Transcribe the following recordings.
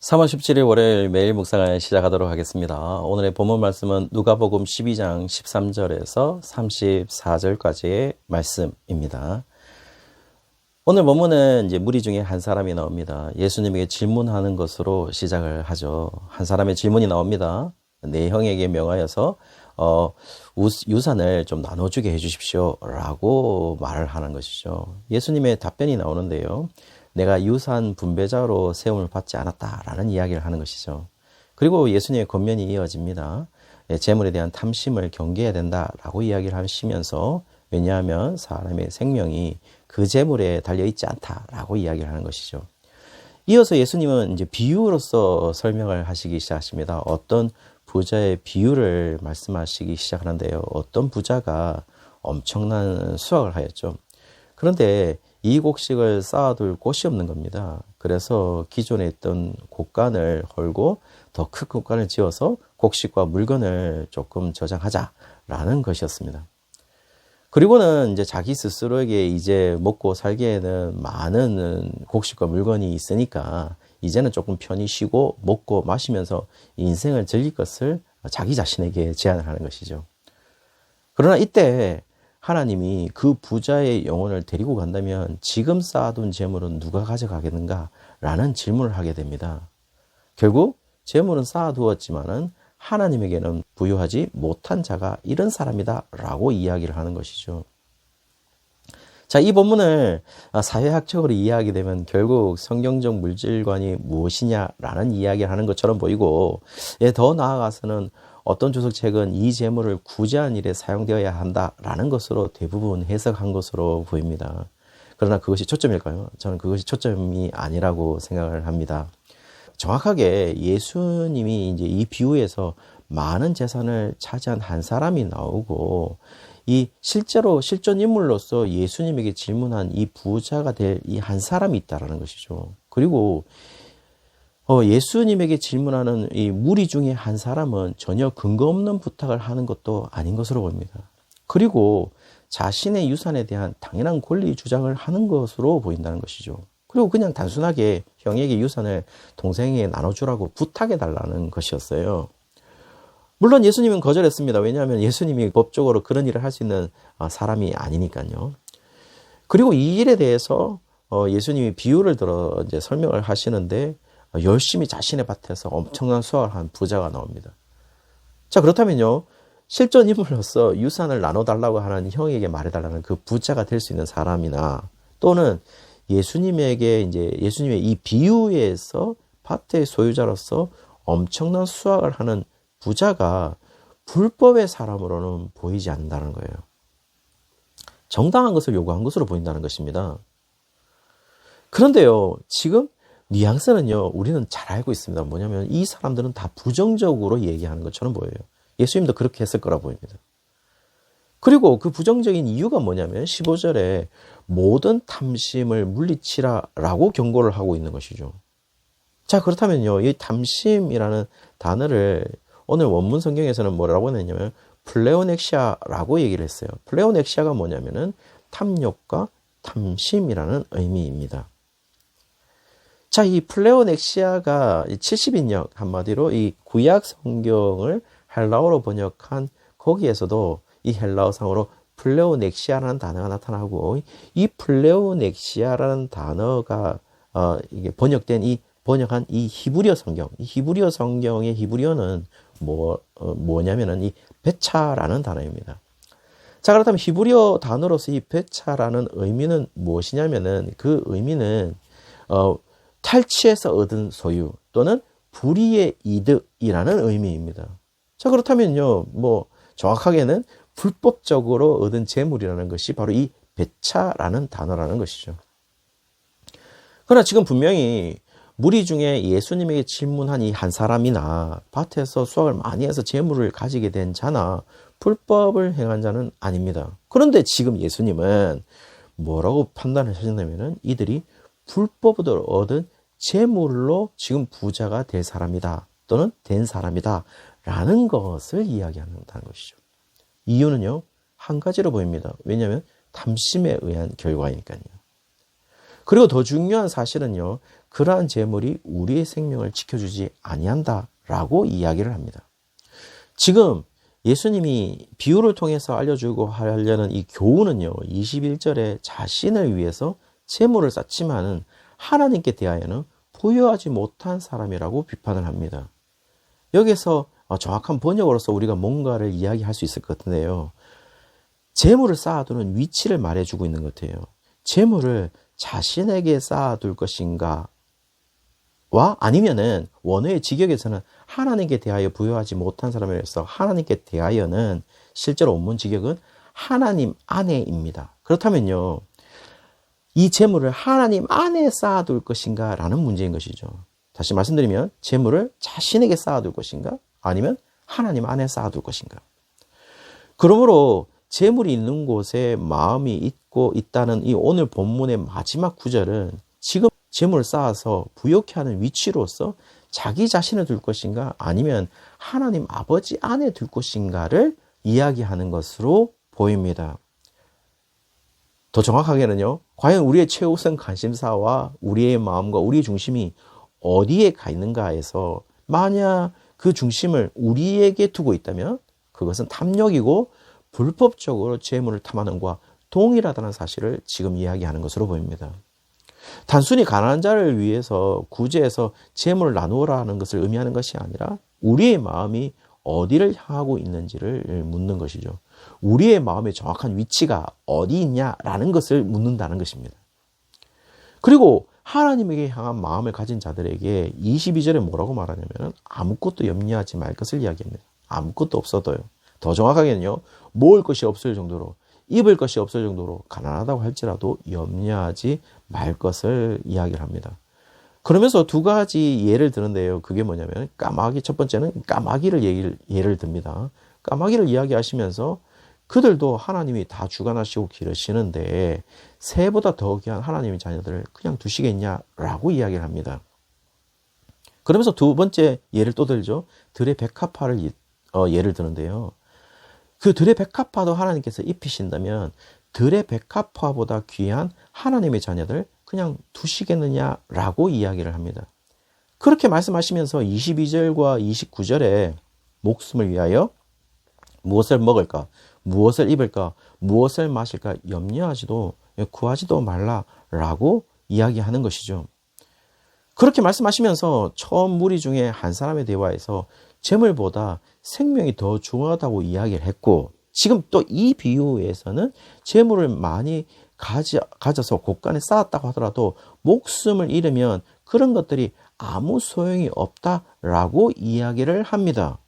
3월 17일 월요일 매일 묵상을 시작하도록 하겠습니다. 오늘의 본문 말씀은 누가복음 12장 13절에서 34절까지의 말씀입니다. 오늘 본문은 이제 무리 중에 한 사람이 나옵니다. 예수님에게 질문하는 것으로 시작을 하죠. 한 사람의 질문이 나옵니다. 내 형에게 명하여서 유산을 좀 나눠주게 해주십시오 라고 말을 하는 것이죠. 예수님의 답변이 나오는데요. 내가 유산 분배자로 세움을 받지 않았다라는 이야기를 하는 것이죠. 그리고 예수님의 권면이 이어집니다. 재물에 대한 탐심을 경계해야 된다라고 이야기를 하시면서 왜냐하면 사람의 생명이 그 재물에 달려있지 않다라고 이야기를 하는 것이죠. 이어서 예수님은 이제 비유로서 설명을 하시기 시작하십니다. 어떤 부자의 비유를 말씀하시기 시작하는데요. 어떤 부자가 엄청난 수확을 하였죠. 그런데 이 곡식을 쌓아둘 곳이 없는 겁니다. 그래서 기존에 있던 곡간을 헐고 더 큰 곡간을 지어서 곡식과 물건을 조금 저장하자라는 것이었습니다. 그리고는 이제 자기 스스로에게 이제 먹고 살기에는 많은 곡식과 물건이 있으니까 이제는 조금 편히 쉬고 먹고 마시면서 인생을 즐길 것을 자기 자신에게 제안을 하는 것이죠. 그러나 이때 하나님이 그 부자의 영혼을 데리고 간다면 지금 쌓아둔 재물은 누가 가져가겠는가? 라는 질문을 하게 됩니다. 결국 재물은 쌓아두었지만은 하나님에게는 부여하지 못한 자가 이런 사람이다 라고 이야기를 하는 것이죠. 자, 이 본문을 사회학적으로 이해하게 되면 결국 성경적 물질관이 무엇이냐라는 이야기를 하는 것처럼 보이고, 더 나아가서는 어떤 주석책은 이 재물을 구제한 일에 사용되어야 한다라는 것으로 대부분 해석한 것으로 보입니다. 그러나 그것이 초점일까요? 저는 그것이 초점이 아니라고 생각을 합니다. 정확하게 예수님이 이제 이 비유에서 많은 재산을 차지한 한 사람이 나오고, 이 실제로 실존 인물로서 예수님에게 질문한 이 부자가 될 이 한 사람이 있다라는 것이죠. 그리고 예수님에게 질문하는 이 무리 중에 한 사람은 전혀 근거 없는 부탁을 하는 것도 아닌 것으로 보입니다. 그리고 자신의 유산에 대한 당연한 권리 주장을 하는 것으로 보인다는 것이죠. 그리고 그냥 단순하게 형에게 유산을 동생에게 나눠주라고 부탁해달라는 것이었어요. 물론 예수님은 거절했습니다. 왜냐하면 예수님이 법적으로 그런 일을 할 수 있는 사람이 아니니까요. 그리고 이 일에 대해서 예수님이 비유를 들어 이제 설명을 하시는데 열심히 자신의 밭에서 엄청난 수확을 한 부자가 나옵니다. 자, 그렇다면요. 실존 인물로서 유산을 나눠달라고 하는 형에게 말해달라는 그 부자가 될 수 있는 사람이나 또는 예수님에게 이제 예수님의 이 비유에서 밭의 소유자로서 엄청난 수확을 하는 부자가 불법의 사람으로는 보이지 않는다는 거예요. 정당한 것을 요구한 것으로 보인다는 것입니다. 그런데요, 지금 뉘앙스는요, 우리는 잘 알고 있습니다. 뭐냐면 이 사람들은 다 부정적으로 얘기하는 것처럼 보여요. 예수님도 그렇게 했을 거라 보입니다. 그리고 그 부정적인 이유가 뭐냐면 15절에 모든 탐심을 물리치라라고 경고를 하고 있는 것이죠. 자, 그렇다면요, 이 탐심이라는 단어를 오늘 원문 성경에서는 뭐라고 했냐면 플레오넥시아라고 얘기를 했어요. 플레오넥시아가 뭐냐면은 탐욕과 탐심이라는 의미입니다. 자, 이 플레오넥시아가 70인역 한마디로 이 구약 성경을 헬라어로 번역한 거기에서도 이 헬라어상으로 플레오넥시아라는 단어가 나타나고 이 플레오넥시아라는 단어가 이게 번역한 이 히브리어 성경, 이 히브리어 성경의 히브리어는 뭐냐면은 이 베차라는 단어입니다. 자, 그렇다면 히브리어 단어로서 이 베차라는 의미는 무엇이냐면은 그 의미는 탈취해서 얻은 소유 또는 불의의 이득이라는 의미입니다. 자, 그렇다면요, 정확하게는 불법적으로 얻은 재물이라는 것이 바로 이 베차라는 단어라는 것이죠. 그러나 지금 분명히 무리 중에 예수님에게 질문한 이 한 사람이나 밭에서 수확을 많이 해서 재물을 가지게 된 자나 불법을 행한 자는 아닙니다. 그런데 지금 예수님은 뭐라고 판단을 하셨냐면은 이들이 불법으로 얻은 재물로 지금 부자가 될 사람이다 또는 된 사람이다 라는 것을 이야기한다는 것이죠. 이유는요, 한 가지로 보입니다. 왜냐하면 탐심에 의한 결과이니까요. 그리고 더 중요한 사실은요, 그러한 재물이 우리의 생명을 지켜주지 아니한다라고 이야기를 합니다. 지금 예수님이 비유를 통해서 알려주고 하려는 이 교훈은요, 21절에 자신을 위해서 재물을 쌓지만은 하나님께 대하여는 부여하지 못한 사람이라고 비판을 합니다. 여기서 정확한 번역으로서 우리가 뭔가를 이야기할 수 있을 것 같은데요. 재물을 쌓아두는 위치를 말해주고 있는 것 같아요. 재물을 자신에게 쌓아둘 것인가 와 아니면은 원어의 직역에서는 하나님께 대하여 부여하지 못한 사람이라서 하나님께 대하여는 실제로 원문 직역은 하나님 안에입니다. 그렇다면요, 이 재물을 하나님 안에 쌓아둘 것인가 라는 문제인 것이죠. 다시 말씀드리면 재물을 자신에게 쌓아둘 것인가 아니면 하나님 안에 쌓아둘 것인가. 그러므로 재물이 있는 곳에 마음이 있고 있다는 이 오늘 본문의 마지막 구절은 지금 재물을 쌓아서 부욕해 하는 위치로서 자기 자신을 둘 것인가 아니면 하나님 아버지 안에 둘 것인가를 이야기하는 것으로 보입니다. 더 정확하게는요, 과연 우리의 최우선 관심사와 우리의 마음과 우리의 중심이 어디에 가 있는가에서 만약 그 중심을 우리에게 두고 있다면 그것은 탐욕이고 불법적으로 재물을 탐하는 것과 동일하다는 사실을 지금 이야기하는 것으로 보입니다. 단순히 가난한 자를 위해서 구제해서 재물을 나누라는 것을 의미하는 것이 아니라 우리의 마음이 어디를 향하고 있는지를 묻는 것이죠. 우리의 마음의 정확한 위치가 어디 있냐라는 것을 묻는다는 것입니다. 그리고 하나님에게 향한 마음을 가진 자들에게 22절에 뭐라고 말하냐면 아무것도 염려하지 말 것을 이야기합니다. 아무것도 없어도요. 더 정확하게는요, 모을 것이 없을 정도로, 입을 것이 없을 정도로 가난하다고 할지라도 염려하지 말 것을 이야기를 합니다. 그러면서 두 가지 예를 드는데요. 그게 뭐냐면 까마귀, 첫 번째는 까마귀를 예를 듭니다. 까마귀를 이야기하시면서 그들도 하나님이 다 주관하시고 기르시는데 새보다 더 귀한 하나님의 자녀들을 그냥 두시겠냐라고 이야기를 합니다. 그러면서 두 번째 예를 또 들죠. 들의 백합화를 예를 드는데요. 그 들의 백합화도 하나님께서 입히신다면 들의 백합화보다 귀한 하나님의 자녀들 그냥 두시겠느냐라고 이야기를 합니다. 그렇게 말씀하시면서 22절과 29절에 목숨을 위하여 무엇을 먹을까, 무엇을 입을까, 무엇을 마실까 염려하지도 구하지도 말라라고 이야기하는 것이죠. 그렇게 말씀하시면서 처음 무리 중에 한 사람의 대화에서 재물보다 생명이 더 중요하다고 이야기를 했고, 지금 또 이 비유에서는 재물을 많이 가져서 곳간에 쌓았다고 하더라도 목숨을 잃으면 그런 것들이 아무 소용이 없다라고 이야기를 합니다.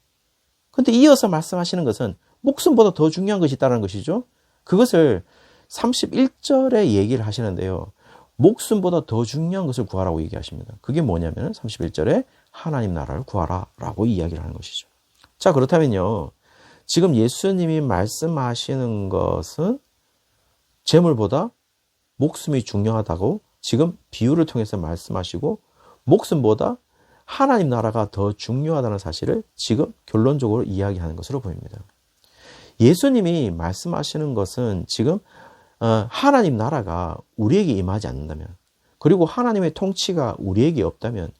그런데 이어서 말씀하시는 것은 목숨보다 더 중요한 것이 있다는 것이죠. 그것을 31절에 얘기를 하시는데요. 목숨보다 더 중요한 것을 구하라고 얘기하십니다. 그게 뭐냐면 31절에 하나님 나라를 구하라 라고 이야기를 하는 것이죠. 자, 그렇다면요, 지금 예수님이 말씀하시는 것은 재물보다 목숨이 중요하다고 지금 비유를 통해서 말씀하시고 목숨보다 하나님 나라가 더 중요하다는 사실을 지금 결론적으로 이야기하는 것으로 보입니다. 예수님이 말씀하시는 것은 지금 하나님 나라가 우리에게 임하지 않는다면, 그리고 하나님의 통치가 우리에게 없다면,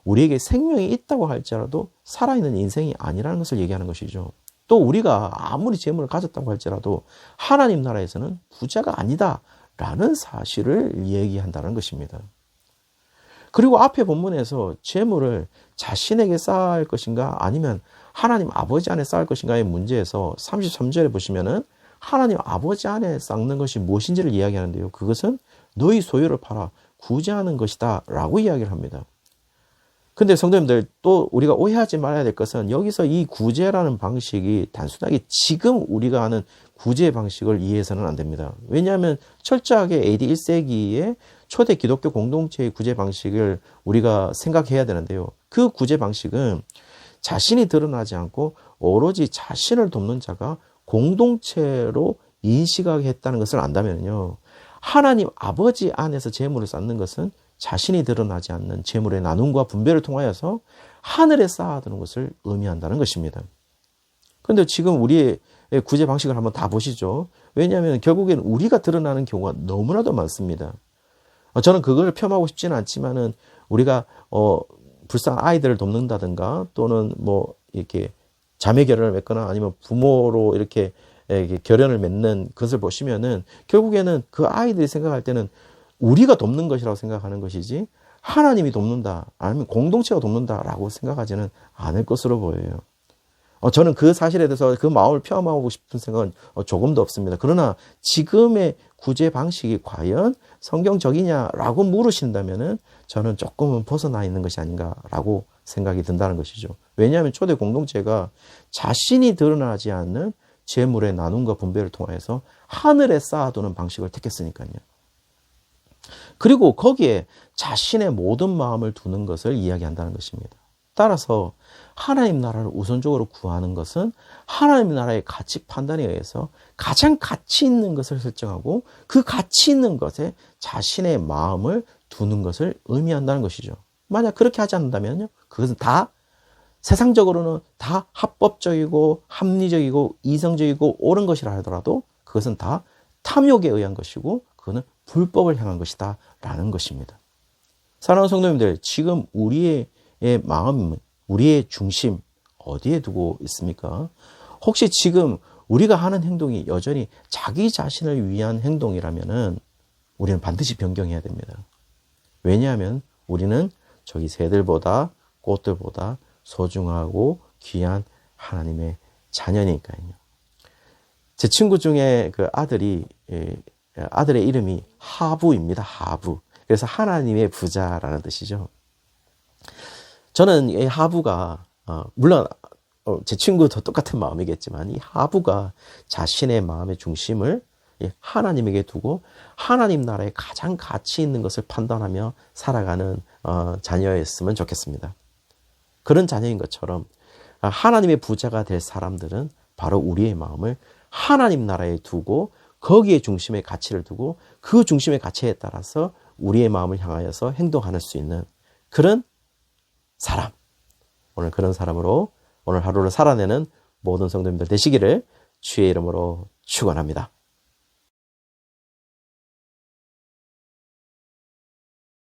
우리에게 생명이 있다고 할지라도 살아있는 인생이 아니라는 것을 얘기하는 것이죠. 또 우리가 아무리 재물을 가졌다고 할지라도 하나님 나라에서는 부자가 아니다라는 사실을 얘기한다는 것입니다. 그리고 앞에 본문에서 재물을 자신에게 쌓을 것인가 아니면 하나님 아버지 안에 쌓을 것인가의 문제에서 33절에 보시면은 하나님 아버지 안에 쌓는 것이 무엇인지를 이야기하는데요. 그것은 너희 소유를 팔아 구제하는 것이다 라고 이야기를 합니다. 근데 성도님들, 또 우리가 오해하지 말아야 될 것은 여기서 이 구제라는 방식이 단순하게 지금 우리가 아는 구제 방식을 이해해서는 안 됩니다. 왜냐하면 철저하게 AD 1세기의 초대 기독교 공동체의 구제 방식을 우리가 생각해야 되는데요. 그 구제 방식은 자신이 드러나지 않고 오로지 자신을 돕는 자가 공동체로 인식하게 했다는 것을 안다면요, 하나님 아버지 안에서 재물을 쌓는 것은 자신이 드러나지 않는 재물의 나눔과 분배를 통하여서 하늘에 쌓아두는 것을 의미한다는 것입니다. 그런데 지금 우리의 구제 방식을 한번 다 보시죠. 왜냐하면 결국엔 우리가 드러나는 경우가 너무나도 많습니다. 저는 그걸 폄하하고 싶지는 않지만은 우리가 불쌍한 아이들을 돕는다든가 또는 뭐 이렇게 자매 결연을 맺거나 아니면 부모로 이렇게 결연을 맺는 것을 보시면은 결국에는 그 아이들이 생각할 때는 우리가 돕는 것이라고 생각하는 것이지 하나님이 돕는다 아니면 공동체가 돕는다라고 생각하지는 않을 것으로 보여요. 저는 그 사실에 대해서 그 마음을 폄하하고 싶은 생각은 조금도 없습니다. 그러나 지금의 구제 방식이 과연 성경적이냐라고 물으신다면은 저는 조금은 벗어나 있는 것이 아닌가라고 생각이 든다는 것이죠. 왜냐하면 초대 공동체가 자신이 드러나지 않는 재물의 나눔과 분배를 통해서 하늘에 쌓아두는 방식을 택했으니까요. 그리고 거기에 자신의 모든 마음을 두는 것을 이야기한다는 것입니다. 따라서 하나님 나라를 우선적으로 구하는 것은 하나님 나라의 가치 판단에 의해서 가장 가치 있는 것을 설정하고 그 가치 있는 것에 자신의 마음을 두는 것을 의미한다는 것이죠. 만약 그렇게 하지 않는다면요, 그것은 다 세상적으로는 다 합법적이고 합리적이고 이성적이고 옳은 것이라 하더라도 그것은 다 탐욕에 의한 것이고 그거는 불법을 향한 것이다 라는 것입니다. 사랑하는 성도님들, 지금 우리의 마음, 우리의 중심 어디에 두고 있습니까? 혹시 지금 우리가 하는 행동이 여전히 자기 자신을 위한 행동이라면은 우리는 반드시 변경해야 됩니다. 왜냐하면 우리는 저기 새들보다 꽃들보다 소중하고 귀한 하나님의 자녀니까요. 제 친구 중에 그 아들의 이름이 하부입니다. 하부. 그래서 하나님의 부자라는 뜻이죠. 저는 이 하부가 물론 제 친구도 똑같은 마음이겠지만 이 하부가 자신의 마음의 중심을 하나님에게 두고 하나님 나라의 가장 가치 있는 것을 판단하며 살아가는 자녀였으면 좋겠습니다. 그런 자녀인 것처럼 하나님의 부자가 될 사람들은 바로 우리의 마음을 하나님 나라에 두고 거기에 중심의 가치를 두고 그 중심의 가치에 따라서 우리의 마음을 향하여서 행동할 수 있는 그런 사람, 오늘 그런 사람으로 오늘 하루를 살아내는 모든 성도님들 되시기를 주의 이름으로 축원합니다.